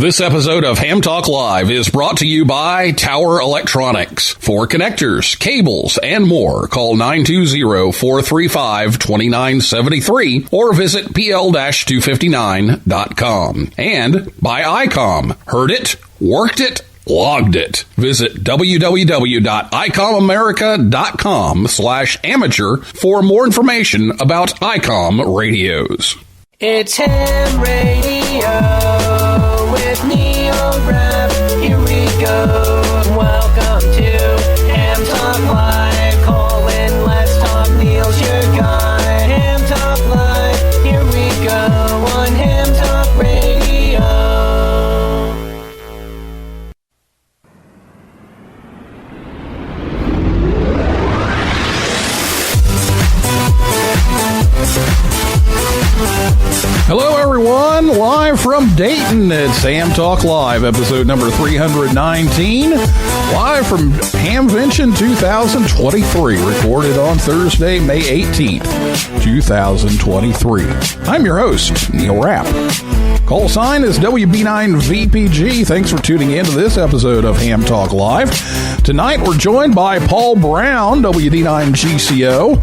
This episode of Ham Talk Live is brought to you by Tower Electronics. For connectors, cables, and more, call 920-435-2973 or visit pl-259.com. And by ICOM. Heard it, worked it, logged it. Visit www.icomamerica.com/amateur for more information about ICOM radios. It's Ham Radio with Neil Rapp. Here we go. Welcome to Ham Talk Live. Call in, let's talk. Neil's your guy. Ham Talk Live. Here we go on Ham Talk Radio. Hello, everyone. Live from Dayton, it's Ham Talk Live, episode number 319. Live from HAMVENTION 2023, recorded on Thursday, May 18th, 2023. I'm your host, Neil Rapp. Call sign is WB9VPG. Thanks for tuning in to this episode of Ham Talk Live. Tonight, we're joined by Paul Brown, WD9GCO,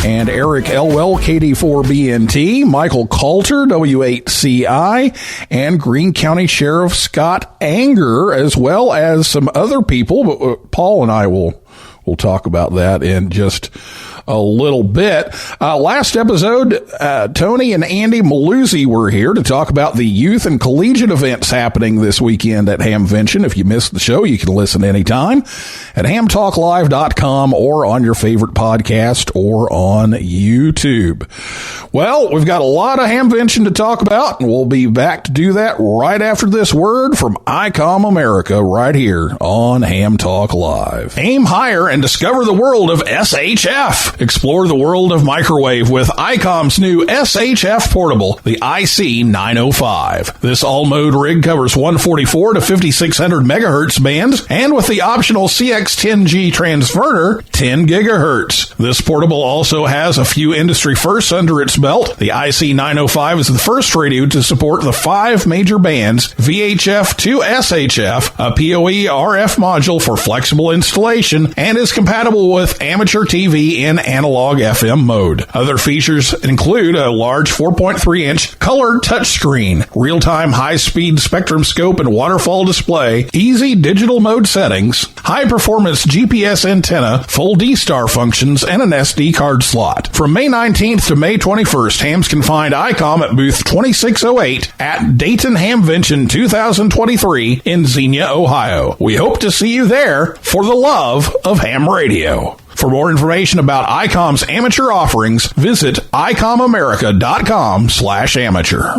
and Eric Elwell, KD4BNT, Michael Coulter, W8CI, and Greene County Sheriff Scott Anger, as well as some other people. But Paul and I will talk about that in just a little bit. Last episode, Tony and Andy Maluzzi were here to talk about the youth and collegiate events happening this weekend at HAMVENTION. If you missed the show, you can listen anytime at hamtalklive.com or on your favorite podcast or on YouTube. Well, we've got a lot of HAMVENTION to talk about, and we'll be back to do that right after this word from ICOM America right here on Ham Talk Live. Aim higher and discover the world of SHF. Explore the world of microwave with ICOM's new SHF portable, the IC905. This all-mode rig covers 144 to 5600 megahertz bands, and with the optional CX10G transverter, 10 gigahertz. This portable also has a few industry firsts under its belt. The IC905 is the first radio to support the 5 major bands, VHF to SHF, a PoE RF module for flexible installation, and is compatible with amateur TV in analog FM mode. Other features include a large 4.3-inch colored touchscreen, real-time high-speed spectrum scope and waterfall display, easy digital mode settings, high-performance GPS antenna, full D-Star functions, and an SD card slot. From May 19th to May 21st, hams can find ICOM at booth 2608 at Dayton HAMVENTION 2023 in Xenia, Ohio. We hope to see you there for the love of ham radio. For more information about ICOM's amateur offerings, visit icomamerica.com/amateur.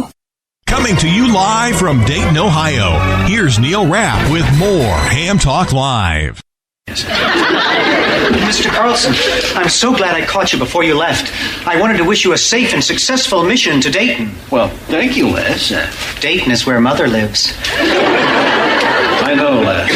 Coming to you live from Dayton, Ohio, here's Neil Rapp with more Ham Talk Live. Mr. Carlson, I'm so glad I caught you before you left. I wanted to wish you a safe and successful mission to Dayton. Well, thank you, Les. Dayton is where Mother lives. I know, Les.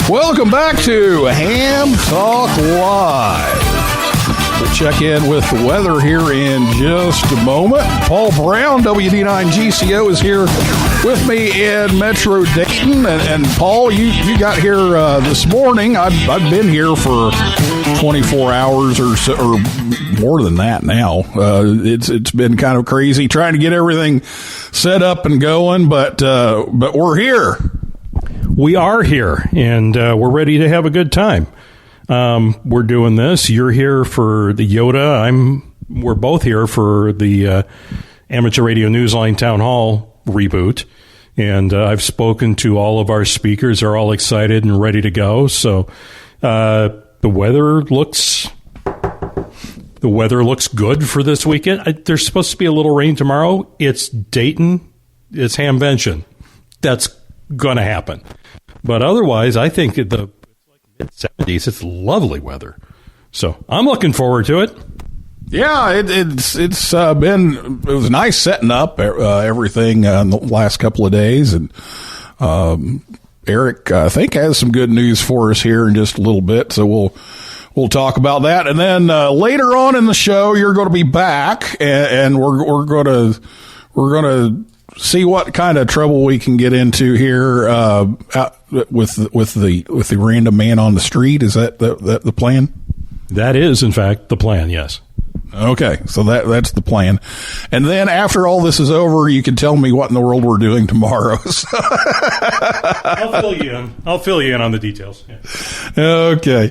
Welcome back to Ham Talk Live. We'll check in with the weather here in just a moment. Paul Brown, WD9GCO, is here with me in Metro Dayton. And Paul, you got here this morning. I've been here for 24 hours or so, or more than that now. It's been kind of crazy trying to get everything set up and going, but we're here. We are here, and we're ready to have a good time. We're doing this. You're here for the Yoda. We're both here for the Amateur Radio Newsline Town Hall reboot. And I've spoken to all of our speakers. They're all excited and ready to go. So the weather looks good for this weekend. There's supposed to be a little rain tomorrow. It's Dayton. It's HAMVENTION. That's going to happen. But otherwise, I think the mid-70s, it's lovely weather. So I'm looking forward to it. Yeah, it was nice setting up everything in the last couple of days, and Eric I think has some good news for us here in just a little bit, so we'll talk about that, and then later on in the show you're going to be back, and we're going to see what kind of trouble we can get into here with the random man on the street. Is that the plan? That is, in fact, the plan. Yes. Okay, so that's the plan. And then after all this is over, you can tell me what in the world we're doing tomorrow. I'll fill you in on the details. Yeah. Okay.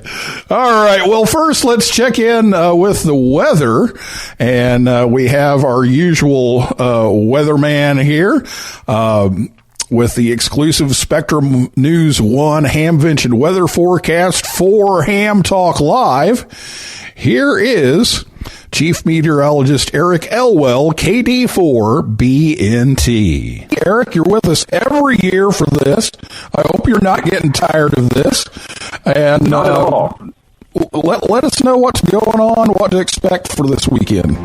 All right. Well, first, let's check in with the weather. And we have our usual weatherman here with the exclusive Spectrum News 1 Hamvention weather forecast for Ham Talk Live. Here is Chief Meteorologist Eric Elwell, KD4BNT. Eric, you're with us every year for this. I hope you're not getting tired of this. And Not at all. Let us know what's going on, what to expect for this weekend.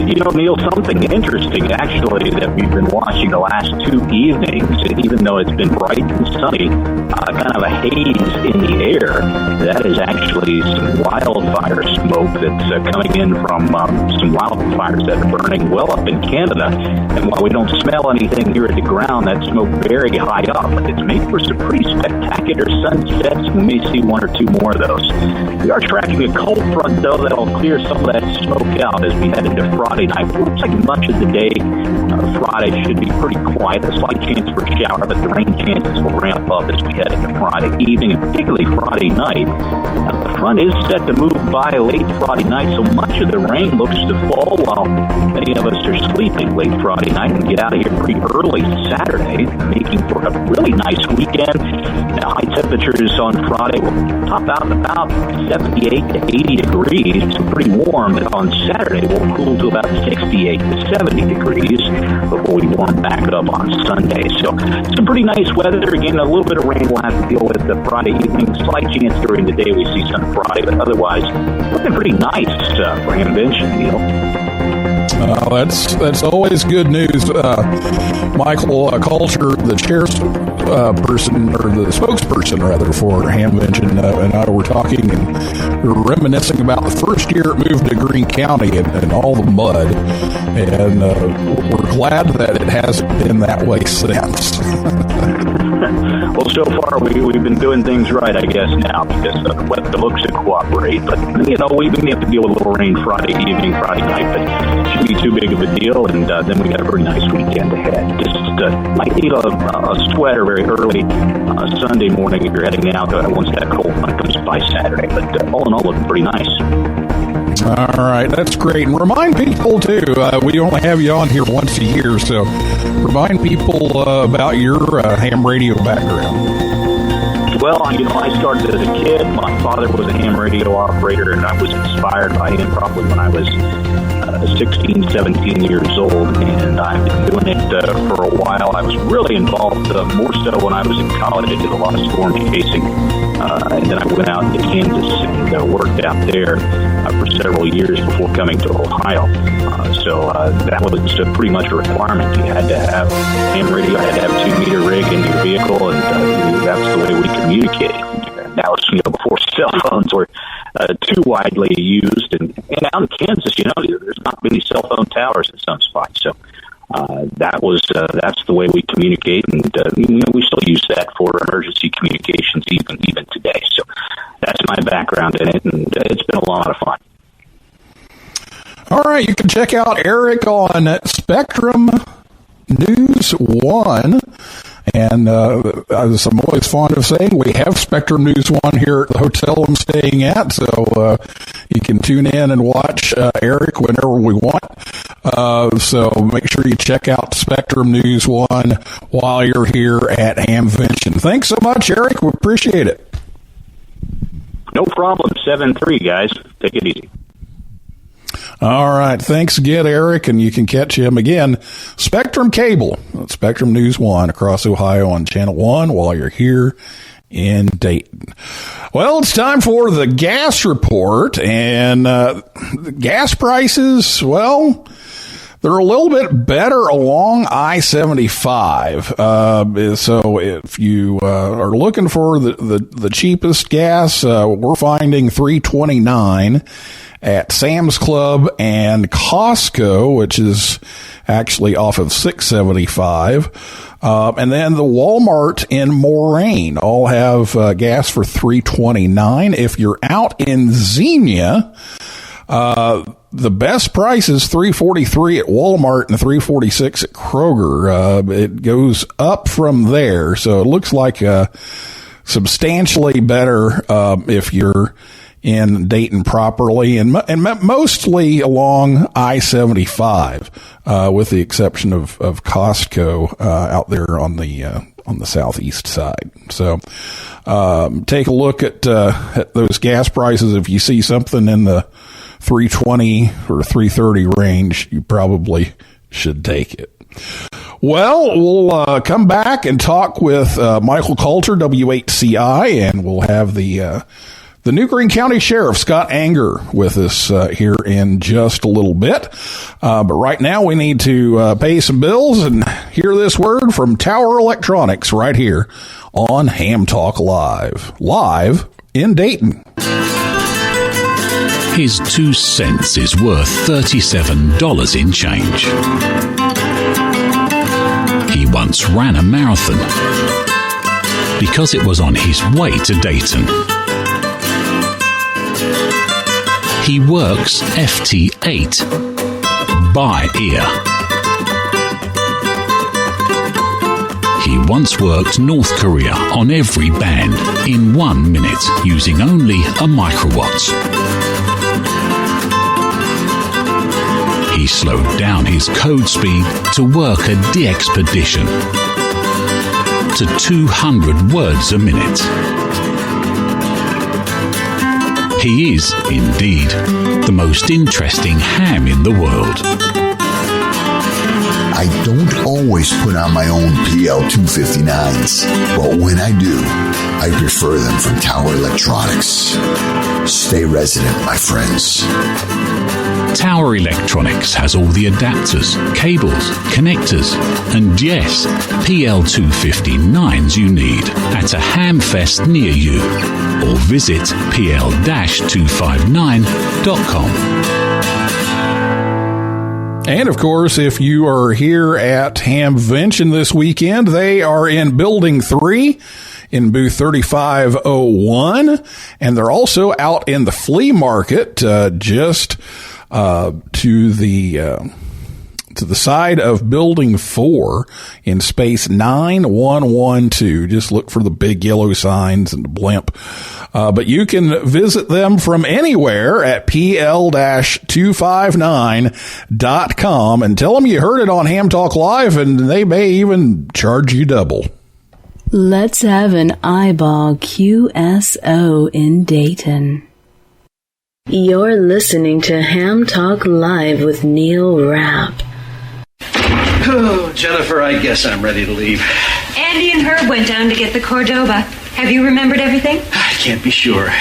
You know, Neil, something interesting, actually, that we've been watching the last 2 evenings, even though it's been bright and sunny, kind of a haze in the air. That is actually some wildfire smoke that's coming in from some wildfires that are burning well up in Canada. And while we don't smell anything here at the ground, that smoke very high up. It's made for some pretty spectacular sunsets. We may see 1 or 2 more of those. We are tracking a cold front, though, that'll clear some of that smoke out as we head into Friday night. It looks like much of the day Friday should be pretty quiet. A slight chance for a shower, but the rain chances will ramp up as we head into Friday evening, and particularly Friday night. The front is set to move by late Friday night, so much of the rain looks to fall while many of us are sleeping late Friday night and get out of here pretty early Saturday, making for a really nice weekend. Now, high temperatures on Friday will top out about 78 to 80 degrees, so pretty warm. But on Saturday, we'll cool to about 68 to 70 degrees before we warm back up on Sunday. So some pretty nice weather. Again, a little bit of rain we'll have to deal with the Friday evening. Slight chance during the day we see some Friday, but otherwise looking pretty nice for Hamvention, Neil. That's always good news. Michael Culture, the person, or the spokesperson rather, for Hamvention, and I were talking, and we were reminiscing about the first year it moved to Greene County and all the mud, and we're glad that it hasn't been that way since. Well, so far we've been doing things right, I guess, now, because the weather looks to cooperate. But, you know, we may have to deal with a little rain Friday evening, Friday night, but it shouldn't be too big of a deal, and then we got a very nice weekend ahead. Just might need a sweater very early Sunday morning if you're heading out once that cold front comes by Saturday. But all in all, looking pretty nice. All right, that's great. And remind people, too, we only have you on here once a year, so remind people about your ham radio background. Well, you know, I started as a kid. My father was a ham radio operator, and I was inspired by him probably when I was 16, 17 years old, and I've been doing it for a while. I was really involved more so when I was in college. I did a lot of storm chasing, and then I went out to Kansas and worked out there for several years before coming to Ohio. So that was pretty much a requirement. You had to have ham radio, you had to have a 2-meter rig in your vehicle, and that's the way we communicated. That was, you know, before cell phones were too widely used, and out in Kansas, you know, there's not many cell phone towers in some spots. So that's the way we communicate, and you know, we still use that for emergency communications even today. So that's my background in it, and it's been a lot of fun. All right, you can check out Eric on Spectrum News 1. And as I'm always fond of saying, we have Spectrum News 1 here at the hotel I'm staying at, so you can tune in and watch Eric whenever we want. So make sure you check out Spectrum News 1 while you're here at Hamvention. Thanks so much, Eric. We appreciate it. No problem. 7-3, guys. Take it easy. All right. Thanks again, Eric. And you can catch him again, Spectrum Cable, Spectrum News 1 across Ohio on Channel 1 while you're here in Dayton. Well, it's time for the gas report, and the gas prices, well, they're a little bit better along I-75. So if you are looking for the cheapest gas, we're finding $3.29 at Sam's Club and Costco, which is actually off of 675. And then the Walmart in Moraine all have gas for $3.29. If you're out in Xenia, the best price is $3.43 at Walmart and $3.46 at Kroger. It goes up from there, so it looks like substantially better if you're in Dayton properly, and mostly along I-75, with the exception of Costco out there on the southeast side. So take a look at those gas prices. If you see something in the $3.20 or $3.30 range, you probably should take it. Well, we'll come back and talk with Michael Coulter, WHCI, and we'll have the New Greene County Sheriff, Scott Anger, with us here in just a little bit. But right now we need to pay some bills and hear this word from Tower Electronics right here on Ham Talk live in Dayton. His 2 cents is worth $37 in change. He once ran a marathon because it was on his way to Dayton. He works FT8 by ear. He once worked North Korea on every band in 1 minute using only a microwatt. He slowed down his code speed to work a de-expedition to 200 words a minute. He is, indeed, the most interesting ham in the world. I don't always put on my own PL259s, but when I do, I prefer them from Tower Electronics. Stay resident, my friends. Tower Electronics has all the adapters, cables, connecters, and yes, PL259s you need at a hamfest near you, or visit pl-259.com. And of course, if you are here at HAMVENTION this weekend, they are in Building 3 in booth 3501, and they're also out in the flea market just to the side of Building 4 in space 9112. Just look for the big yellow signs and the blimp. But you can visit them from anywhere at pl-259.com and tell them you heard it on Ham Talk Live, and they may even charge you double. Let's have an eyeball QSO in Dayton. You're listening to Ham Talk Live with Neil Rapp. Oh, Jennifer, I guess I'm ready to leave. Andy and Herb went down to get the Cordoba. Have you remembered everything? I can't be sure.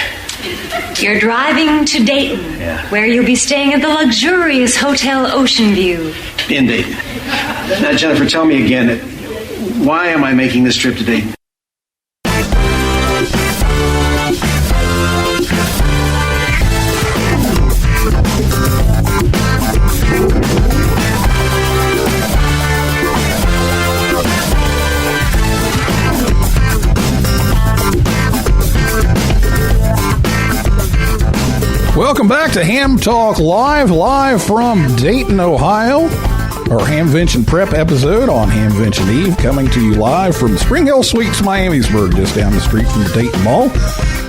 You're driving to Dayton, where you'll be staying at the luxurious Hotel Ocean View. In Dayton. Now, Jennifer, tell me again, why am I making this trip to Dayton? Welcome back to Ham Talk live from Dayton, Ohio. Our HAMVENTION Prep episode on HAMVENTION Eve, coming to you live from Spring Hill Suites, Miamisburg, just down the street from the Dayton Mall.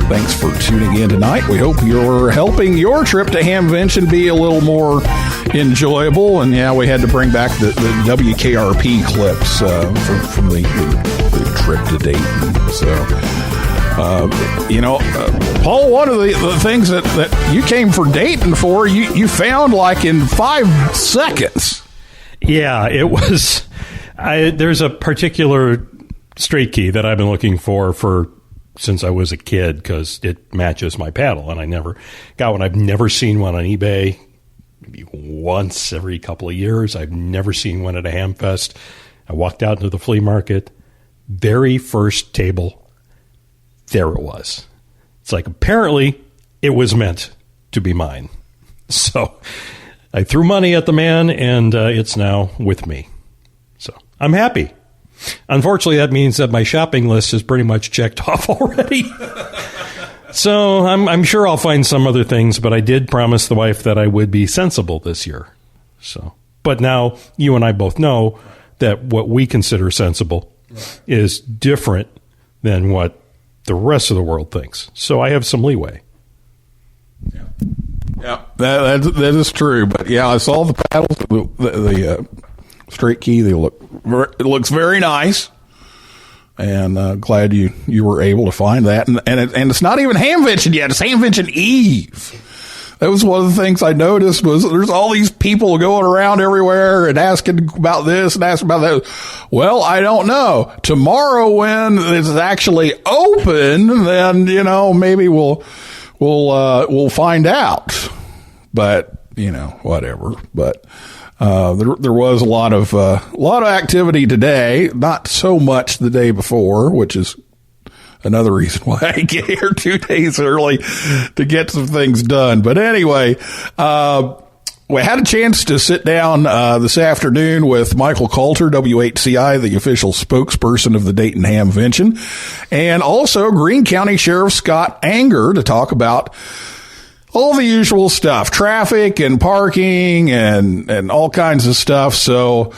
Thanks for tuning in tonight. We hope you're helping your trip to HAMVENTION be a little more enjoyable. And yeah, we had to bring back the WKRP clips from the trip to Dayton. So, Paul, one of the things that you came for Dayton for, you found like in 5 seconds. Yeah, it was. There's a particular straight key that I've been looking for since I was a kid because it matches my paddle, and I never got one. I've never seen one on eBay. Maybe once every couple of years. I've never seen one at a Hamfest. I walked out into the flea market. Very first table, there it was. It's like, apparently it was meant to be mine. So I threw money at the man, and it's now with me. So I'm happy. Unfortunately, that means that my shopping list is pretty much checked off already. So I'm sure I'll find some other things, but I did promise the wife that I would be sensible this year. So, but now you and I both know that what we consider sensible is different than what the rest of the world thinks. So I have some leeway. Yeah, that is true. But yeah, I saw the paddles, the straight key. It looks very nice, and glad you were able to find that. And it's not even Hamvention yet; it's Hamvention Eve. That was one of the things I noticed was there's all these people going around everywhere and asking about this and asking about that. Well, I don't know. Tomorrow, when it's actually open, then maybe we'll find out. But whatever. But there was a lot of activity today. Not so much the day before, which is another reason why I get here 2 days early to get some things done. But anyway, we had a chance to sit down this afternoon with Michael Coulter, WHCI, the official spokesperson of the Dayton Hamvention, and also Greene County Sheriff Scott Anger to talk about all the usual stuff, traffic and parking and all kinds of stuff. So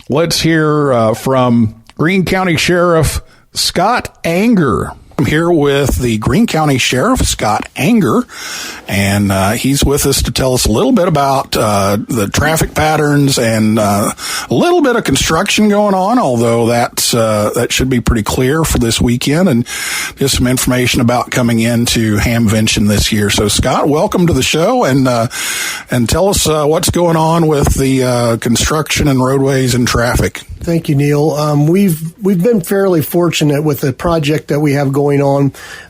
let's hear from Greene County Sheriff Scott Anger. I'm here with the Greene County Sheriff, Scott Anger, and he's with us to tell us a little bit about the traffic patterns and a little bit of construction going on, although that should be pretty clear for this weekend, and just some information about coming into Hamvention this year. So, Scott, welcome to the show, and tell us what's going on with the construction and roadways and traffic. Thank you, Neil. We've been fairly fortunate with the project that we have going on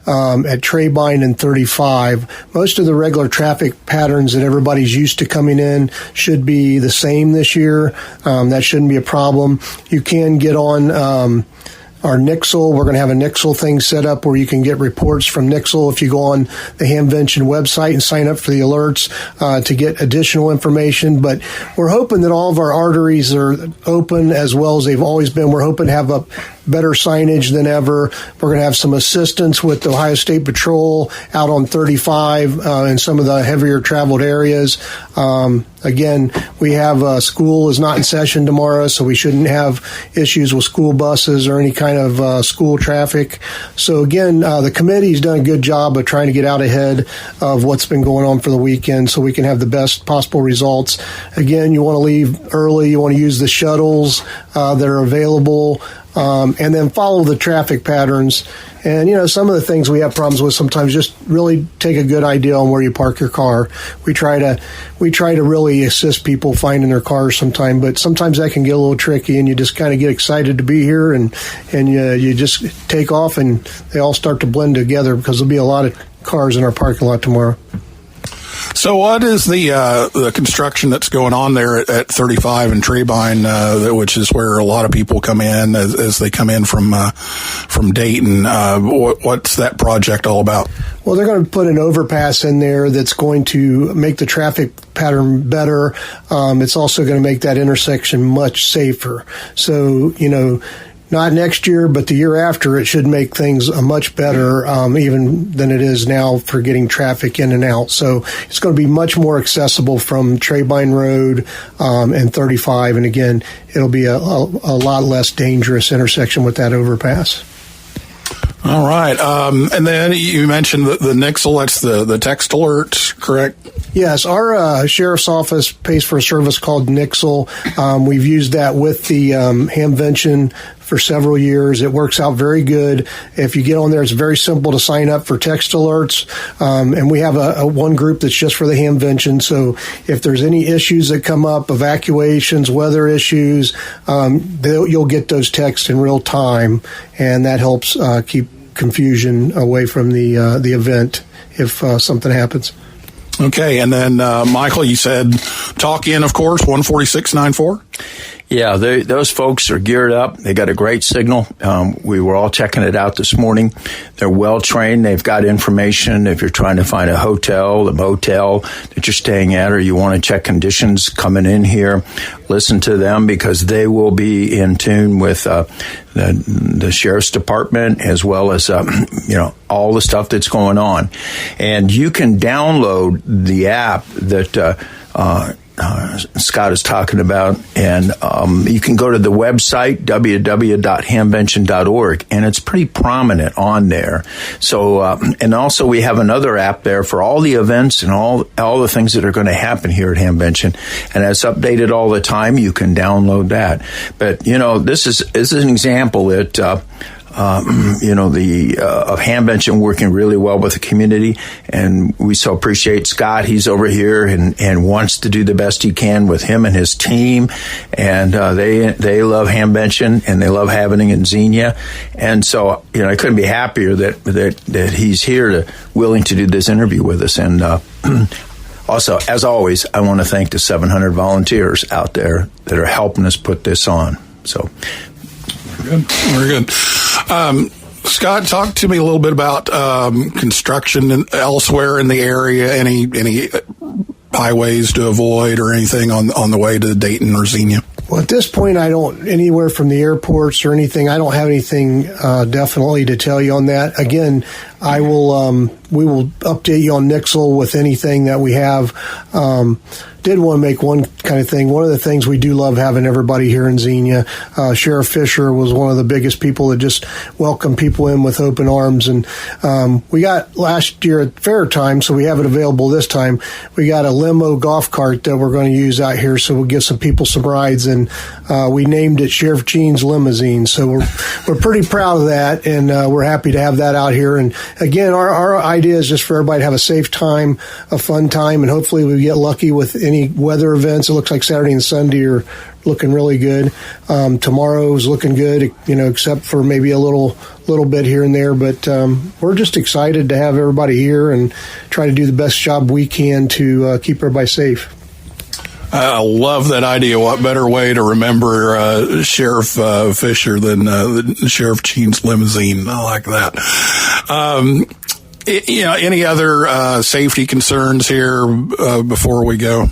at Treybine and 35. Most of the regular traffic patterns that everybody's used to coming in should be the same this year. That shouldn't be a problem. You can get on our Nixle. We're going to have a Nixle thing set up where you can get reports from Nixle if you go on the Hamvention website and sign up for the alerts to get additional information. But we're hoping that all of our arteries are open as well as they've always been. We're hoping to have a better signage than ever. We're going to have some assistance with the Ohio State Patrol out on 35 in some of the heavier traveled areas. Again, we have school is not in session tomorrow, so we shouldn't have issues with school buses or any kind of school traffic. So again, the committee's done a good job of trying to get out ahead of what's been going on for the weekend so we can have the best possible results. Again, you want to leave early. You want to use the shuttles that are available. And then follow the traffic patterns. And, some of the things we have problems with sometimes just really take a good idea on where you park your car. We try to really assist people finding their cars sometime, but sometimes that can get a little tricky and you just kind of get excited to be here and you just take off and they all start to blend together because there'll be a lot of cars in our parking lot tomorrow. So what is the construction that's going on there at 35 and Treybine, which is where a lot of people come in as they come in from Dayton? What's that project all about? Well, they're going to put an overpass in there that's going to make the traffic pattern better. It's also going to make that intersection much safer. So, not next year, but the year after, it should make things much better, even than it is now for getting traffic in and out. So it's going to be much more accessible from Treybine Road and 35. And again, it'll be a lot less dangerous intersection with that overpass. All right. And then you mentioned the Nixle, that's the text alert, correct? Yes, our sheriff's office pays for a service called Nixle. We've used that with the Hamvention for several years. It works out very good. If you get on there, it's very simple to sign up for text alerts. And we have a one group that's just for the Hamvention. So if there's any issues that come up, evacuations, weather issues, you'll get those texts in real time. And that helps keep confusion away from the event if something happens. Okay, and then Michael, you said talk in, of course, 14694. Yeah, those folks are geared up. They got a great signal. We were all checking it out this morning. They're well trained. They've got information. If you're trying to find a hotel, a motel that you're staying at, or you want to check conditions coming in here, listen to them, because they will be in tune with the sheriff's department, as well as all the stuff that's going on. And you can download the app that Scott is talking about, and you can go to the website www.hamvention.org, and it's pretty prominent on there. So, and also we have another app there for all the events and all the things that are going to happen here at Hamvention, and it's updated all the time. You can download that. But this is an example that of Hamvention working really well with the community, and we so appreciate Scott. He's over here and wants to do the best he can with him and his team, and they love Hamvention, and they love having it in Xenia, and so I couldn't be happier that he's here willing to do this interview with us. And also, as always, I want to thank the 700 volunteers out there that are helping us put this on. So. Very good. Scott, talk to me a little bit about construction elsewhere in the area. Any highways to avoid or anything on the way to Dayton or Xenia? Well, at this point, anywhere from the airports or anything, I don't have anything definitely to tell you on that. Again, we will update you on Nixle with anything that we have. Did want to make one kind of thing. One of the things we do love having everybody here in Xenia. Sheriff Fisher was one of the biggest people that just welcomed people in with open arms. And we got last year at fair time, so we have it available this time. We got a limo golf cart that we're going to use out here, so we'll give some people some rides. And we named it Sheriff Gene's Limousine. So we're pretty proud of that, and we're happy to have that out here. And again, our idea is just for everybody to have a safe time, a fun time, and hopefully we get lucky with any weather events. It looks like Saturday and Sunday are looking really good. Tomorrow's looking good, except for maybe a little bit here and there. But we're just excited to have everybody here and try to do the best job we can to keep everybody safe. I love that idea. What better way to remember Sheriff Fisher than Sheriff Gene's Limousine? I like that. Any other safety concerns here before we go?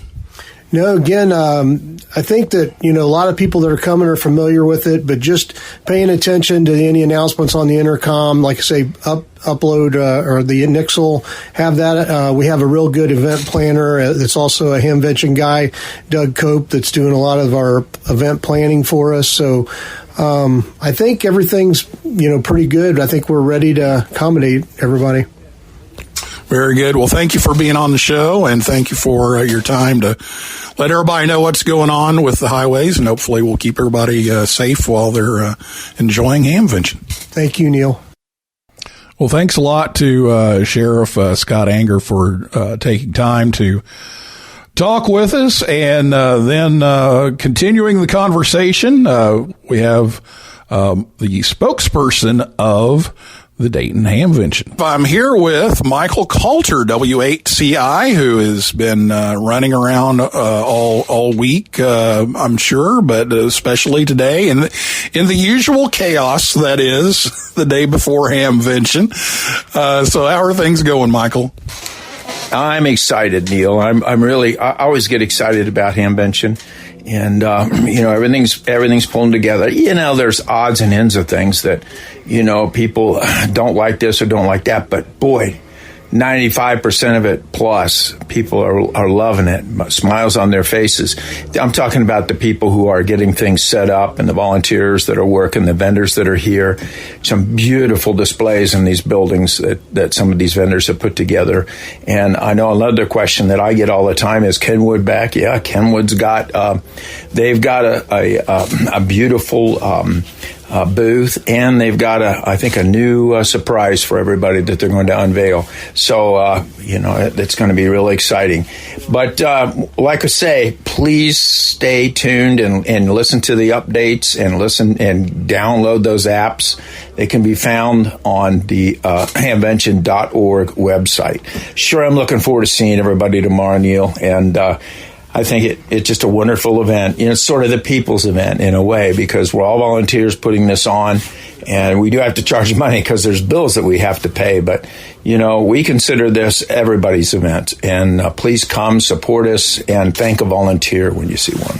No, again, I think that, a lot of people that are coming are familiar with it, but just paying attention to any announcements on the intercom, like I say, upload or the Nixle, have that. We have a real good event planner that's also a Hamvention guy, Doug Cope, that's doing a lot of our event planning for us. So I think everything's, pretty good. I think we're ready to accommodate everybody. Very good. Well, thank you for being on the show, and thank you for your time to let everybody know what's going on with the highways, and hopefully we'll keep everybody safe while they're enjoying Hamvention. Thank you, Neil. Well, thanks a lot to Sheriff Scott Anger for taking time to talk with us, and then continuing the conversation, we have the spokesperson of the Dayton Hamvention. I'm here with Michael Coulter, W8CI, who has been running around all week, I'm sure, but especially today in the usual chaos that is the day before Hamvention. So how are things going, Michael? I'm excited, Neil. I always get excited about Hamvention. And, everything's pulling together. There's odds and ends of things that, people don't like this or don't like that. But boy, 95% of it plus, people are loving it. Smiles on their faces. I'm talking about the people who are getting things set up and the volunteers that are working, the vendors that are here. Some beautiful displays in these buildings that some of these vendors have put together. And I know another question that I get all the time is Kenwood back? Yeah, Kenwood's got, they've got a beautiful booth, and they've got I think a new surprise for everybody that they're going to unveil. So it's going to be really exciting. But like I say, please stay tuned and listen to the updates and listen and download those apps. They can be found on the hamvention.org website. Sure, I'm looking forward to seeing everybody tomorrow, Neil, and I think it's just a wonderful event. It's sort of the people's event in a way, because we're all volunteers putting this on, and we do have to charge money because there's bills that we have to pay. But, we consider this everybody's event. And please come, support us, and thank a volunteer when you see one.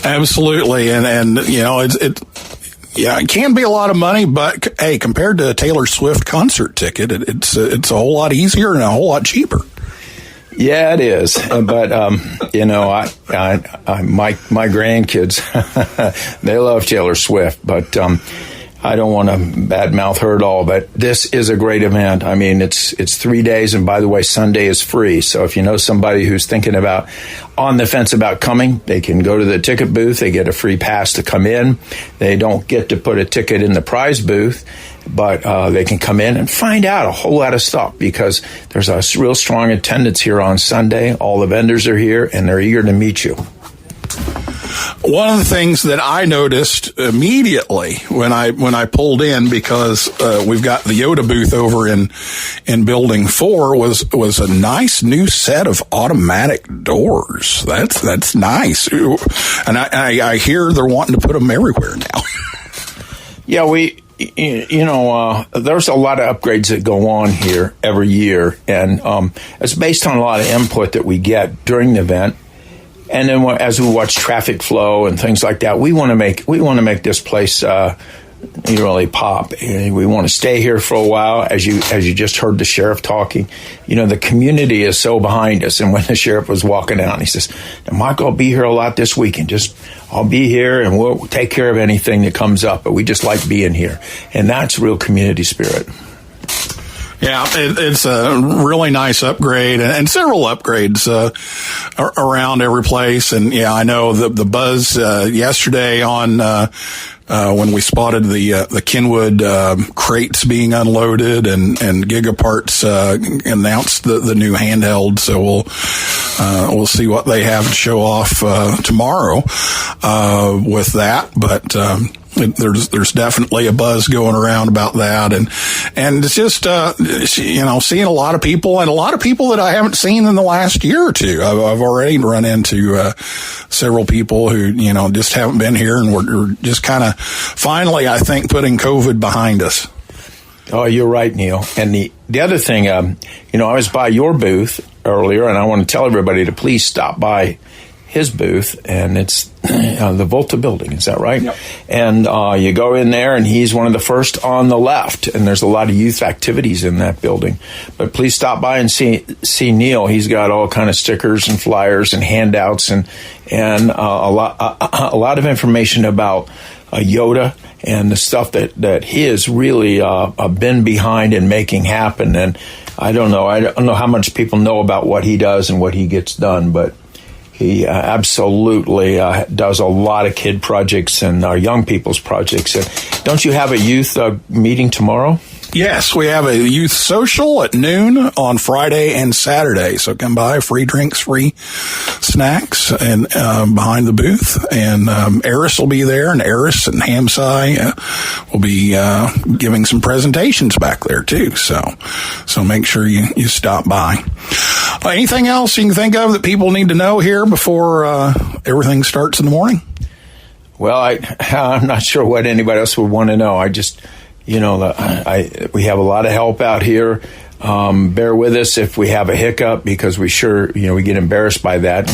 Absolutely. And it can be a lot of money, but, hey, compared to a Taylor Swift concert ticket, it's a whole lot easier and a whole lot cheaper. Yeah, it is. But, my grandkids, they love Taylor Swift, but I don't want to badmouth her at all. But this is a great event. I mean, it's 3 days. And by the way, Sunday is free. So if you know somebody who's thinking about on the fence about coming, they can go to the ticket booth. They get a free pass to come in. They don't get to put a ticket in the prize booth, but they can come in and find out a whole lot of stuff, because there's a real strong attendance here on Sunday. All the vendors are here, and they're eager to meet you. One of the things that I noticed immediately when I pulled in, because we've got the Yoda booth over in Building 4, was a nice new set of automatic doors. That's nice, and I hear they're wanting to put them everywhere now. Yeah, there's a lot of upgrades that go on here every year, and it's based on a lot of input that we get during the event. And then as we watch traffic flow and things like that, we want to make this place really pop. We want to stay here for a while. As you just heard the sheriff talking, the community is so behind us. And when the sheriff was walking out, he says, "Michael, I'll be here a lot this weekend. I'll be here, and we'll take care of anything that comes up. But we just like being here." And that's real community spirit. Yeah, it's a really nice upgrade, and several upgrades around every place. And yeah, I know the buzz yesterday on when we spotted the Kenwood crates being unloaded, and Gigaparts announced the new handheld. So we'll see what they have to show off tomorrow with that, but. There's definitely a buzz going around about that, and it's just seeing a lot of people, and a lot of people that I haven't seen in the last year or two. I've already run into several people who just haven't been here, and we're just kind of finally, I think, putting COVID behind us. Oh, you're right, Neil. And the other thing, I was by your booth earlier, and I want to tell everybody to please stop by his booth, and it's the Volta building. Is that right? Yep. And you go in there, and he's one of the first on the left, and there's a lot of youth activities in that building. But please stop by and see Neil. He's got all kind of stickers and flyers and handouts and a lot of information about Yoda and the stuff that he has really been behind in making happen. And I don't know how much people know about what he does and what he gets done, but he absolutely does a lot of kid projects and young people's projects. And don't you have a youth meeting tomorrow? Yes, we have a youth social at noon on Friday and Saturday. So come by, free drinks, free snacks, and behind the booth. And Eris will be there, and Eris and Hamsai will be giving some presentations back there too. So make sure you stop by. Anything else you can think of that people need to know here before everything starts in the morning? Well, I'm not sure what anybody else would want to know. I just... we have a lot of help out here. Bear with us if we have a hiccup, because we get embarrassed by that.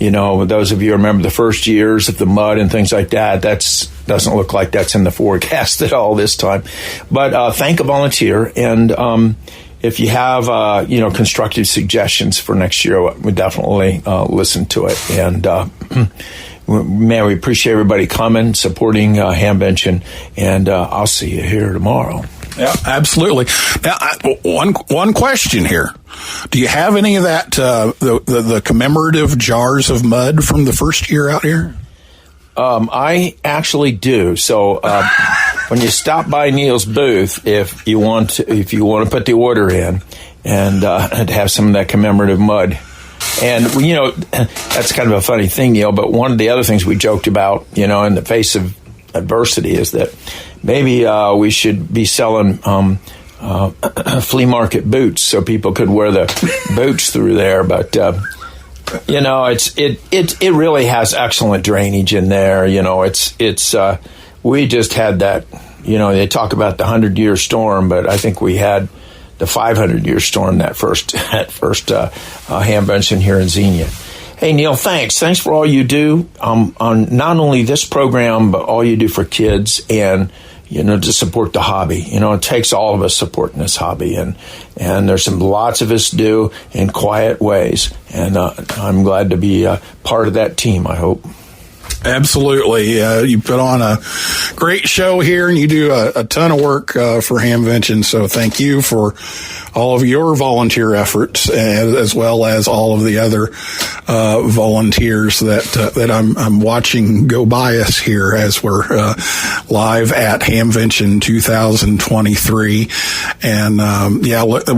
And, those of you who remember the first years of the mud and things like that, doesn't look like that's in the forecast at all this time. But thank a volunteer. And if you have, constructive suggestions for next year, we definitely listen to it. And man, we appreciate everybody coming, supporting Hamvention, and I'll see you here tomorrow. Yeah, absolutely. Now, one question here: do you have any of that the commemorative jars of mud from the first year out here? I actually do. So when you stop by Neil's booth, if you want to put the order in and have some of that commemorative mud. And, that's kind of a funny thing, Neil, but one of the other things we joked about, in the face of adversity is that maybe we should be selling flea market boots so people could wear the boots through there. But, it really has excellent drainage in there. We just had that, they talk about the 100-year storm, but I think we had the 500-year storm that first Hamvention here in Xenia. Hey, Neil, thanks. Thanks for all you do on not only this program, but all you do for kids and, to support the hobby. It takes all of us supporting this hobby, and there's lots of us do in quiet ways. And I'm glad to be a part of that team, I hope. Absolutely. You put on a great show here, and you do a ton of work for Hamvention. So thank you for all of your volunteer efforts, as well as all of the other volunteers that I'm watching go by us here as we're live at Hamvention 2023. And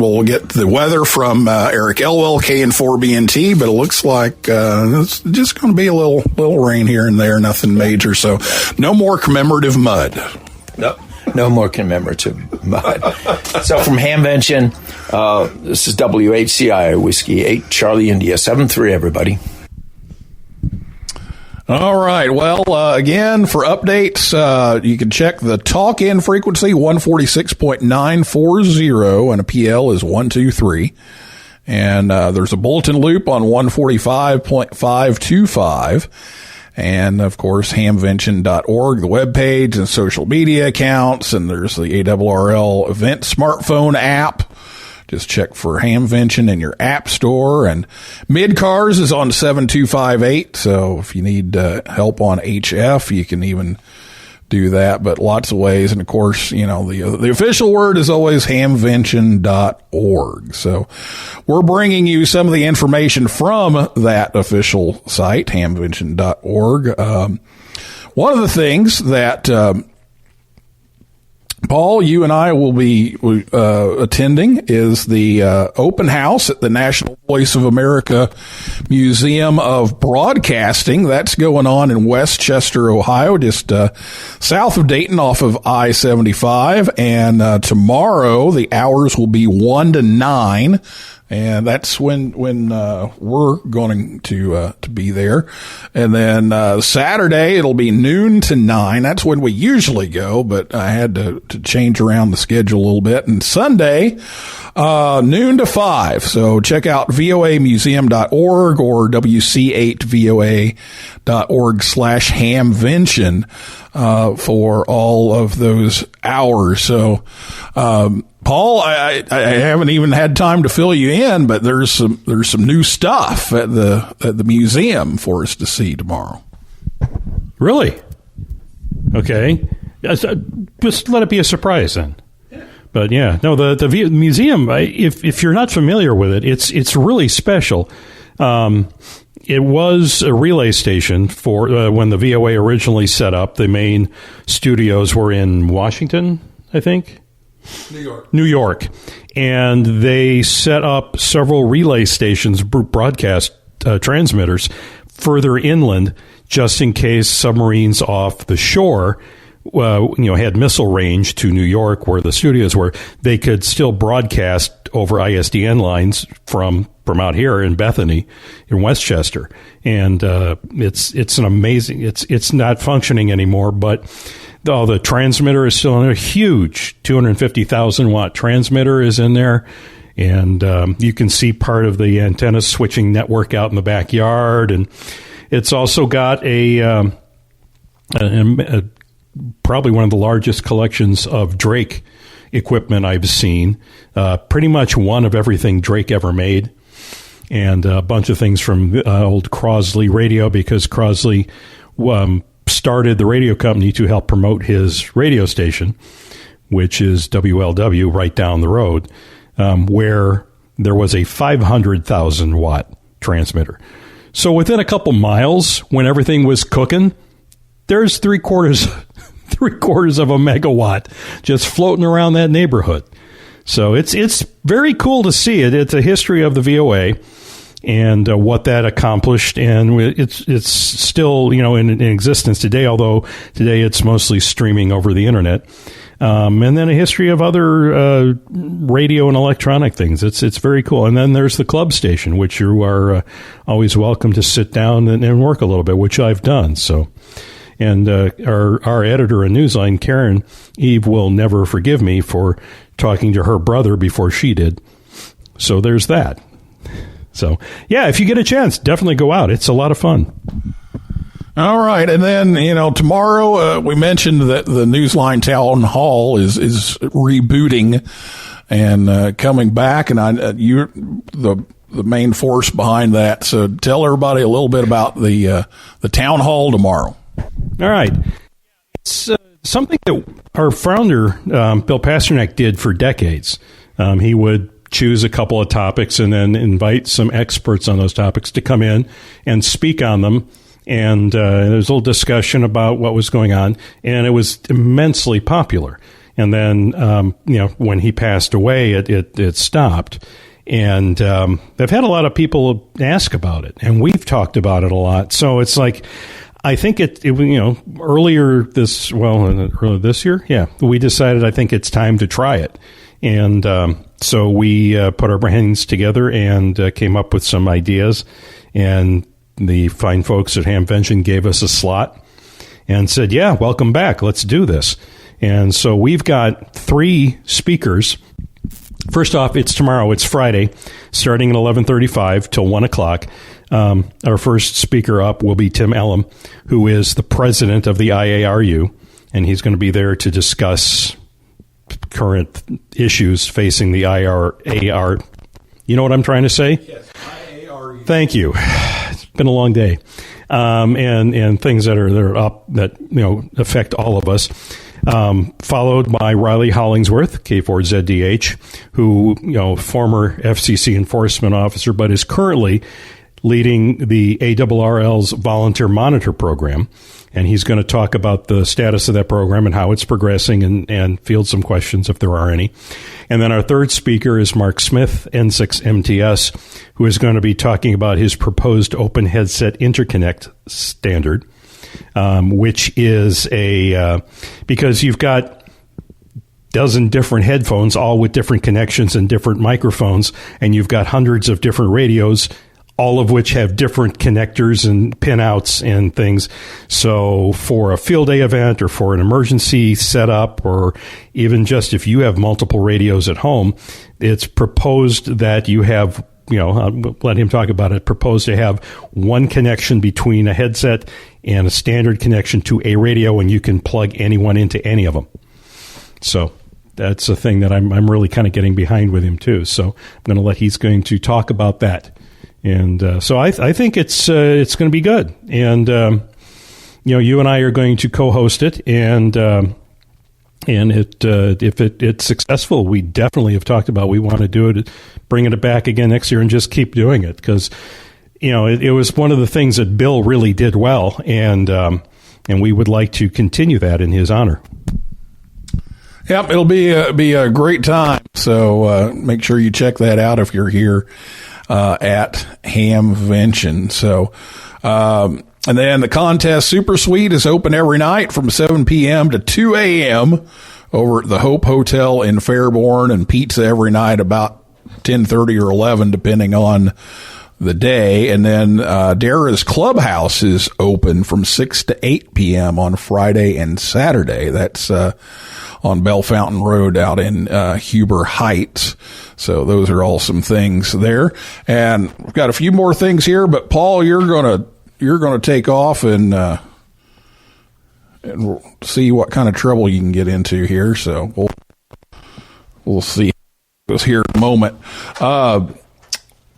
we'll get the weather from Eric Elwell, K&4BNT, but it looks like it's just going to be a little rain here and there, nothing major. So no more commemorative mud. No more commemorative mud. So from Hamvention, this is WHCI Whiskey 8 Charlie India 73, everybody. All right. Well, again, for updates, you can check the talk-in frequency, 146.940, and a PL is 123. And there's a bulletin loop on 145.525. And, of course, hamvention.org, the webpage and social media accounts. And there's the ARRL event smartphone app. Just check for Hamvention in your app store. And Midcars is on 7258. So if you need help on HF, you can even do that. But lots of ways. And, of course, the official word is always hamvention.org. So we're bringing you some of the information from that official site, hamvention.org. One of the things that Paul, you and I will be attending is the open house at the National Voice of America Museum of Broadcasting. That's going on in Westchester, Ohio, just south of Dayton off of I-75. And tomorrow the hours will be 1 to 9. And that's when we're going to be there. And then Saturday it'll be noon to 9. That's when we usually go, but I had to change around the schedule a little bit. And Sunday, noon to 5. So check out voamuseum.org or wc8voa.org/hamvention for all of those hours. So Paul, I haven't even had time to fill you in, but there's some new stuff at the museum for us to see tomorrow. Really? Okay. Just let it be a surprise then. But yeah, no, the museum, if you're not familiar with it, it's really special. It was a relay station for when the VOA originally set up. The main studios were in Washington, I think. New York. And they set up several relay stations, broadcast transmitters further inland, just in case submarines off the shore had missile range to New York, where the studios were. They could still broadcast over ISDN lines from out here in Bethany, in Westchester. And it's an amazing. It's not functioning anymore, but the transmitter is still in there. Huge 250,000 watt transmitter is in there. And you can see part of the antenna switching network out in the backyard. And it's also got a probably one of the largest collections of Drake equipment I've seen. Pretty much one of everything Drake ever made. And a bunch of things from old Crosley Radio, because Crosley started the radio company to help promote his radio station, which is WLW right down the road, where there was a 500,000 watt transmitter. So within a couple miles, when everything was cooking, there's three quarters of a megawatt just floating around that neighborhood. So it's very cool to see it. It's a history of the VOA and what that accomplished, and it's still in existence today. Although today it's mostly streaming over the internet. And then a history of other radio and electronic things. It's very cool. And then there's the club station, which you are always welcome to sit down and work a little bit, which I've done. So. And our editor in Newsline, Karen Eve, will never forgive me for talking to her brother before she did. So there's that. So, yeah, if you get a chance, definitely go out. It's a lot of fun. All right. And then, tomorrow we mentioned that the Newsline Town Hall is rebooting and coming back. And you're the main force behind that. So tell everybody a little bit about the Town Hall tomorrow. All right. It's something that our founder, Bill Pasternak, did for decades. He would choose a couple of topics and then invite some experts on those topics to come in and speak on them. And there was a little discussion about what was going on, and it was immensely popular. And then, when he passed away, it stopped. And I've had a lot of people ask about it, and we've talked about it a lot. So it's like, I think earlier this year, we decided I think it's time to try it. And so we put our brains together and came up with some ideas. And the fine folks at HAMVENTION gave us a slot and said, yeah, welcome back. Let's do this. And so we've got 3 speakers. First off, it's tomorrow. It's Friday, starting at 11:35 till 1 o'clock. Our first speaker up will be Tim Elam, who is the president of the IARU, and he's going to be there to discuss current issues facing the IAR. You know what I'm trying to say? Yes, IARU. Thank you. It's been a long day, and things that are up that affect all of us. Followed by Riley Hollingsworth, K4ZDH, who former FCC enforcement officer, but is currently leading the ARRL's Volunteer Monitor Program. And he's going to talk about the status of that program and how it's progressing and field some questions if there are any. And then our third speaker is Mark Smith, N6MTS, who is going to be talking about his proposed open headset interconnect standard, which is because you've got dozen different headphones, all with different connections and different microphones, and you've got hundreds of different radios, all of which have different connectors and pinouts and things. So for a field day event or for an emergency setup, or even just if you have multiple radios at home, it's proposed that you have, I'll let him talk about it, proposed to have one connection between a headset and a standard connection to a radio, and you can plug anyone into any of them. So that's a thing that I'm really kind of getting behind with him too. So I'm going to let he's going to talk about that. And so I think it's going to be good. And you and I are going to co-host it, and if it's successful, we definitely have talked about we want to do it, bring it back again next year, and just keep doing it because it was one of the things that Bill really did well, and we would like to continue that in his honor. Yep, it'll be a great time. So make sure you check that out if you're here at HAMVENTION. So, and then the contest Super Suite is open every night from 7 p.m. to 2 a.m. over at the Hope Hotel in Fairborn, and pizza every night about 10:30 or 11, depending on the day. And then Dara's Clubhouse is open from 6 to 8 p.m. on Friday and Saturday. That's on Bell Fountain Road out in Huber Heights. So those are all some things there. And we've got a few more things here, but Paul, you're gonna take off and we'll see what kind of trouble you can get into here. So we'll see. It's here in a moment.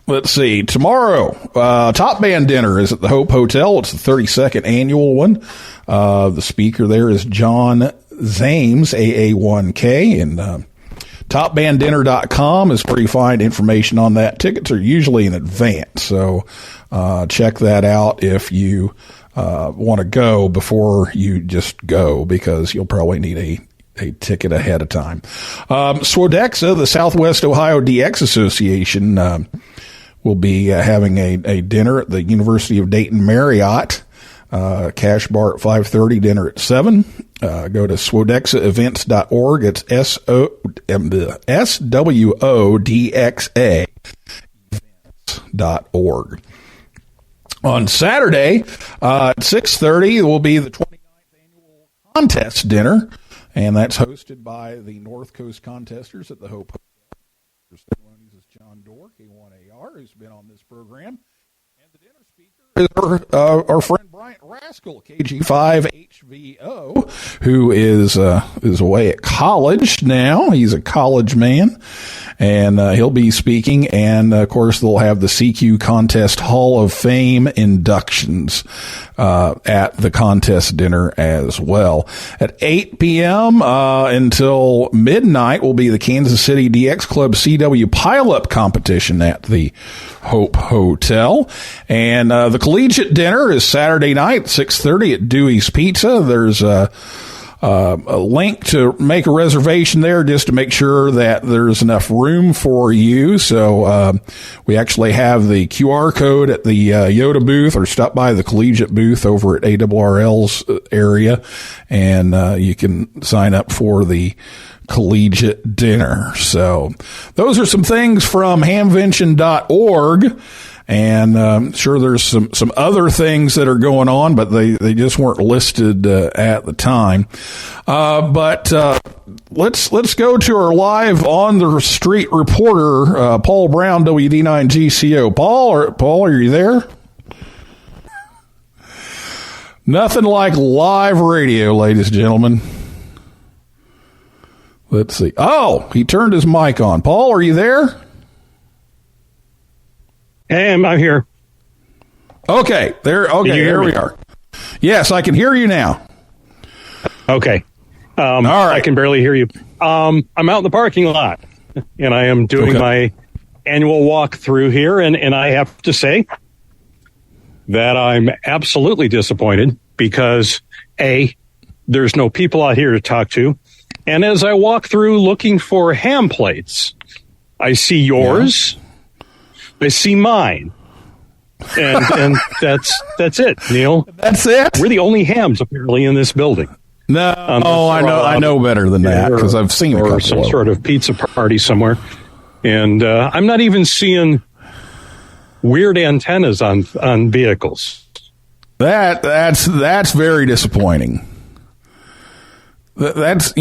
Let's see. Tomorrow, Top Band Dinner is at the Hope Hotel. It's the 32nd annual one. The speaker there is John Zames, AA1K, and Topbanddinner.com is where you find information on that. Tickets are usually in advance, so check that out if you want to go before you just go, because you'll probably need a ticket ahead of time. SWODEXA, the Southwest Ohio DX Association, will be having a dinner at the University of Dayton Marriott. Cash bar at 5:30, dinner at 7. Go to swodexaevents.org. It's SWODXA events.org. On Saturday at 6:30 will be the 29th annual contest dinner, and that's hosted by the North Coast Contesters at the Hope Hotel. Ceremonies is John Dorr, K1AR, who's been on this program. And the dinner speaker is our friend Bryant Rascal, KG5HVO, who is away at college now. He's a college man, and he'll be speaking. And, of course, they'll have the CQ Contest Hall of Fame inductions at the contest dinner as well. At 8 p.m. Until midnight will be the Kansas City DX Club CW Pileup competition at the Hope Hotel. And the collegiate dinner is Saturday night, 6:30 at Dewey's Pizza. There's a link to make a reservation there just to make sure that there's enough room for you. So we actually have the QR code at the Yoda booth, or stop by the collegiate booth over at ARRL's area, and you can sign up for the collegiate dinner. So those are some things from hamvention.org. And I'm sure there's some other things that are going on, but they just weren't listed at the time. But let's go to our live on the street reporter, Paul Brown, WD9GCO. Paul, are you there? Nothing like live radio, ladies and gentlemen. Let's see. Oh, he turned his mic on. Paul, are you there? Hey, I'm here. Okay, there. Okay, here we are. Yes, I can hear you now. Okay. All right. I can barely hear you. I'm out in the parking lot, and I am doing my annual walk through here, and I have to say that I'm absolutely disappointed because, A, there's no people out here to talk to, and as I walk through looking for ham plates, I see yours. Yeah. I see mine, and that's it, Neil. That's it. We're the only hams apparently in this building. No, I know better than that because I've seen or some sort of pizza party somewhere, and I'm not even seeing weird antennas on vehicles. That's very disappointing. That's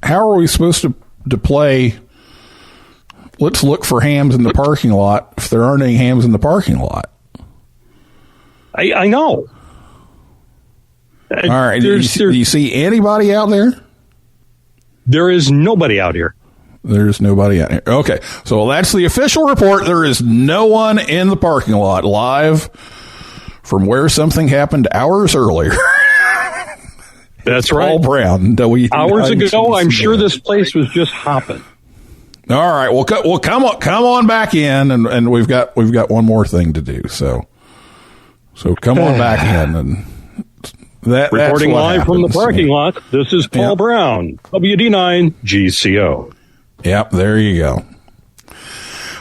how are we supposed to play? Let's look for hams in the parking lot if there aren't any hams in the parking lot. I know. All right. Do you see anybody out there? There is nobody out here. There's nobody out here. Okay. So that's the official report. There is no one in the parking lot, live from where something happened hours earlier. That's right. Paul Brown. Hours ago, I'm sure this place was just hopping. All right. Well, come on back in, and we've got one more thing to do. So come on back in, and reporting live from the parking lot. This is Paul Brown, WD9 GCO. Yep, there you go.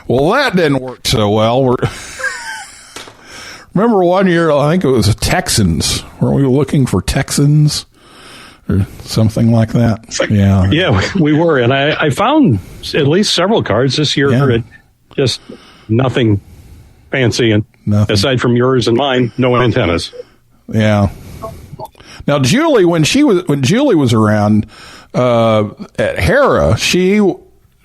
Well, that didn't work so well. Remember one year, I think it was Texans. Weren't we looking for Texans? Or something like that. Yeah, we were. And I found at least several cards this year. Yeah. Just nothing fancy. And aside from yours and mine, no antennas. Yeah. Now, Julie, when Julie was around at Hera, she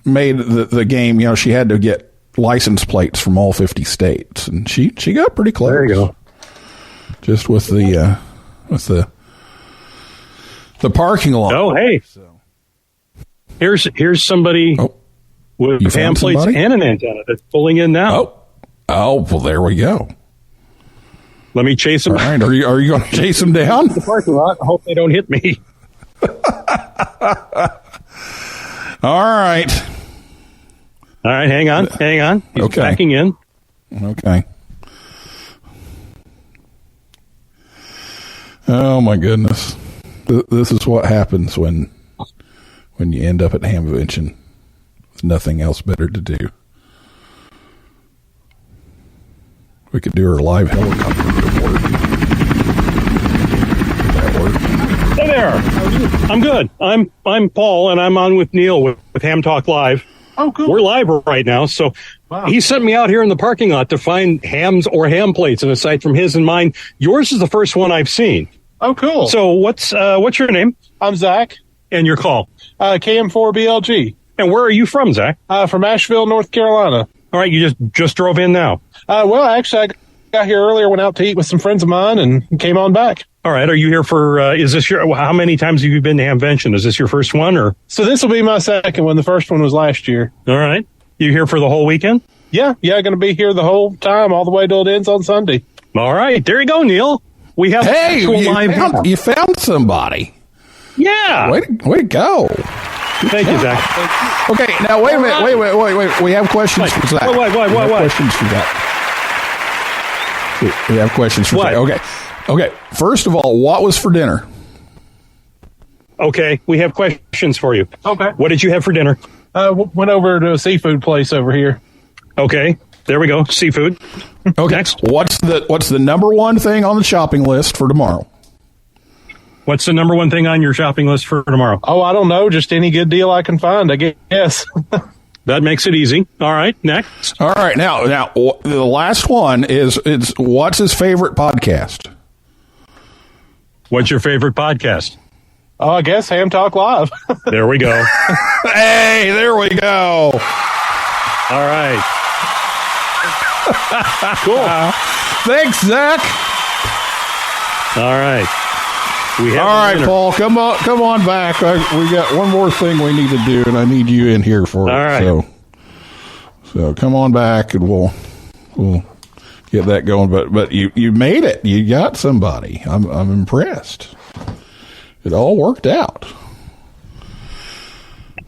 made the game, she had to get license plates from all 50 states. And she got pretty close. There you go. Just with the parking lot. Oh, hey. Here's somebody with ham plates and an antenna that's pulling in now. Oh, well, there we go. Let me chase them. All right, are you going to chase them down? The parking lot. I hope they don't hit me. All right. All right, hang on. He's Okay. backing in. Okay. Oh my goodness. This is what happens when you end up at Hamvention. There's nothing else better to do. We could do our live helicopter report. Did that work? Hey there. I'm good. I'm Paul, and I'm on with Neil with Ham Talk Live. Oh, cool. We're live right now, so he sent me out here in the parking lot to find hams or ham plates, and aside from his and mine, yours is the first one I've seen. Oh, cool. So what's your name? I'm Zach. And your call? KM4BLG. And where are you from, Zach? From Asheville, North Carolina. All right, you just drove in now. Well, actually, I got here earlier, went out to eat with some friends of mine, and came on back. All right, are you here for, is this how many times have you been to Hamvention? Is this your first one, or? So this will be my second one. The first one was last year. All right. You here for the whole weekend? Yeah, going to be here the whole time, all the way till it ends on Sunday. All right, there you go, Neil. We have you found somebody. Yeah. Way to go. Thank you, Zach. Okay, now wait a minute. Wait. We have questions for Zach. What? Questions for Zach. We have questions for Zach. Okay. First of all, what was for dinner? Okay, we have questions for you. Okay. What did you have for dinner? Went over to a seafood place over here. Okay, there we go. Seafood. Okay. Next. What's the number one thing on the shopping list for tomorrow? What's the number one thing on your shopping list for tomorrow? Oh, I don't know. Just any good deal I can find, I guess. That makes it easy. All right, next. All right, now the last one is what's his favorite podcast? What's your favorite podcast? Oh, I guess Ham Talk Live. There we go. Hey, there we go. All right. Cool. Thanks, Zach. All right. All right, Paul, come on back. We got one more thing we need to do, and I need you in here for it. All right. So come on back, and we'll get that going. But you made it. You got somebody. I'm impressed. It all worked out.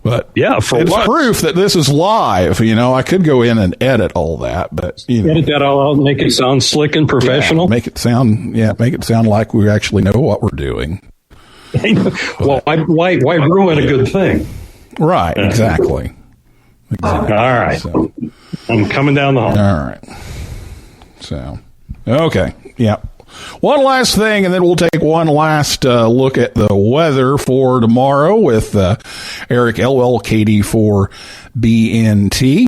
But yeah, it's proof that this is live. I could go in and edit all that, but edit that all out, make it sound slick and professional. Yeah, make it sound like we actually know what we're doing. Well, why ruin a good thing? Right, exactly. All right, so. I'm coming down the hall. All right. So, okay, yeah. One last thing, and then we'll take one last look at the weather for tomorrow with Eric LLKD for BNT,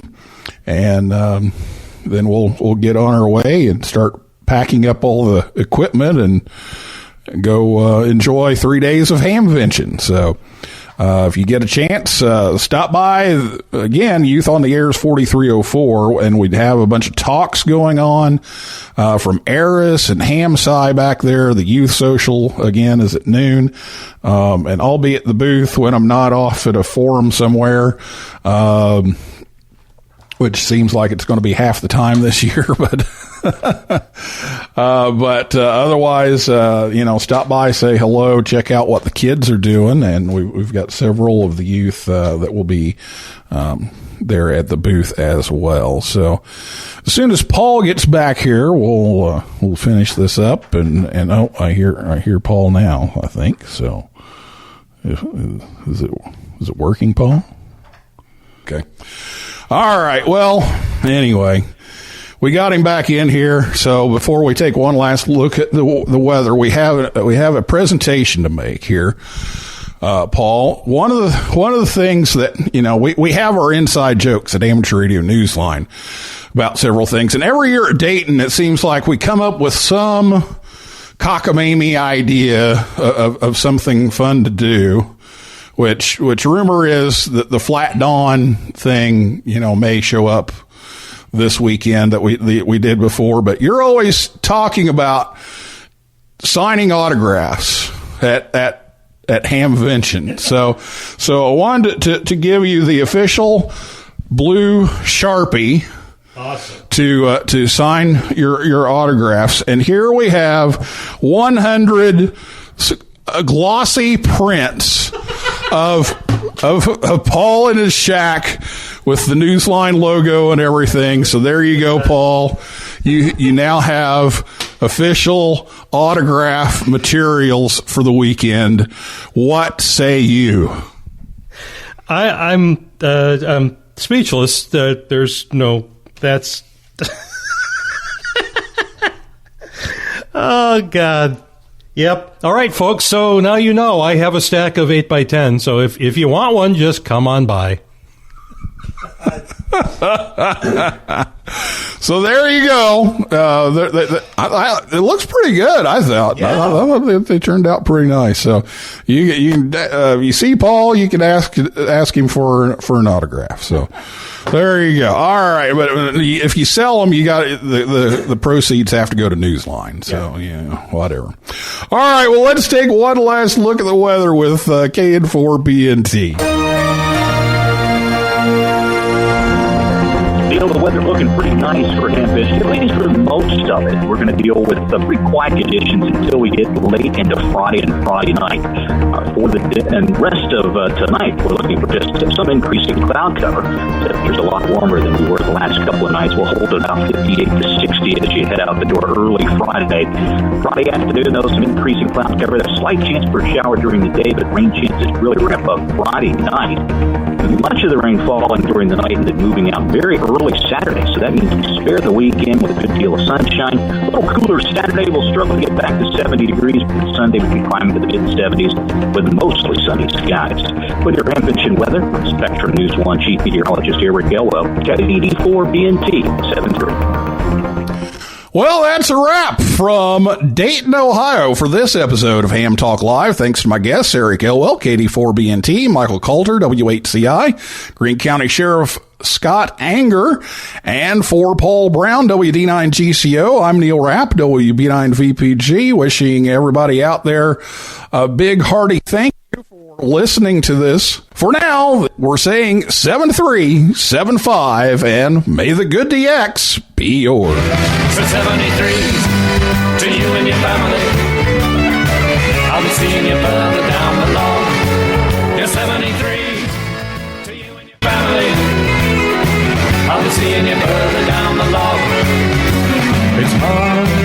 and then we'll get on our way and start packing up all the equipment and go enjoy 3 days of Hamvention. So if you get a chance, stop by. Again, Youth on the Air is 4304, and we'd have a bunch of talks going on from Eris and HamSci back there. The youth social, again, is at noon. And I'll be at the booth when I'm not off at a forum somewhere, which seems like it's going to be half the time this year, but otherwise, stop by, say hello, check out what the kids are doing, and we've got several of the youth that will be there at the booth as well. So as soon as Paul gets back here, we'll finish this up, and I hear Paul now, I think. So is it working, Paul? Okay. All right. Well, anyway, we got him back in here. So before we take one last look at the weather, we have a presentation to make here. Paul, one of the things that, we have our inside jokes at Amateur Radio Newsline about several things. And every year at Dayton, it seems like we come up with some cockamamie idea of something fun to do. Which rumor is that the Flat Dawn thing, may show up this weekend that we did before. But you're always talking about signing autographs at Hamvention. So I wanted to give you the official blue Sharpie. Awesome. To sign your autographs. And here we have 100 glossy prints of of Paul in his shack with the Newsline logo and everything. So there you go, Paul. You now have official autograph materials for the weekend. What say you? I'm speechless. There's no. That's. Oh God. Yep. All right, folks. So now you know I have a stack of 8x10. So if you want one, just come on by. So there you go. It looks pretty good, I thought. Yeah. I thought they turned out pretty nice. So you see Paul, you can ask him for an autograph. So there you go. All right, but if you sell them, you got the proceeds have to go to Newsline. So whatever. All right, well, let's take one last look at the weather with K4 BNT. The weather looking pretty nice for HAMVention, at least for most of it. We're going to deal with pretty quiet conditions until we get late into Friday and Friday night. And rest of tonight, we're looking for just some increasing cloud cover. Temperatures a lot warmer than we were the last couple of nights. We'll hold it about 58 to 60 as you head out the door early Friday. Friday afternoon, though, some increasing cloud cover. There's a slight chance for a shower during the day, but rain chances really ramp up Friday night. Much of the rain falling during the night and then moving out very early Saturday, so that means we spare the weekend with a good deal of sunshine. A little cooler Saturday, we'll struggle to get back to 70 degrees, but Sunday we can climb to the mid-70s with mostly sunny skies. With your HAMVention weather, Spectrum News 1 Chief Meteorologist Eric Gelwell, KD4 BNT 73. Well, that's a wrap from Dayton, Ohio for this episode of Ham Talk Live. Thanks to my guests, Eric Elwell, KD4BNT, Michael Coulter, W8CI, Greene County Sheriff Scott Anger, and for Paul Brown, WD9GCO, I'm Neil Rapp, WB9VPG, wishing everybody out there a big hearty thank you for listening to this. For now, we're saying 7-3-7-5, and may the good DX be yours. For 73, to you and your family, I'll be seeing you further down the lawn. You're 73, to you and your family, I'll be seeing you further down the lawn. It's hard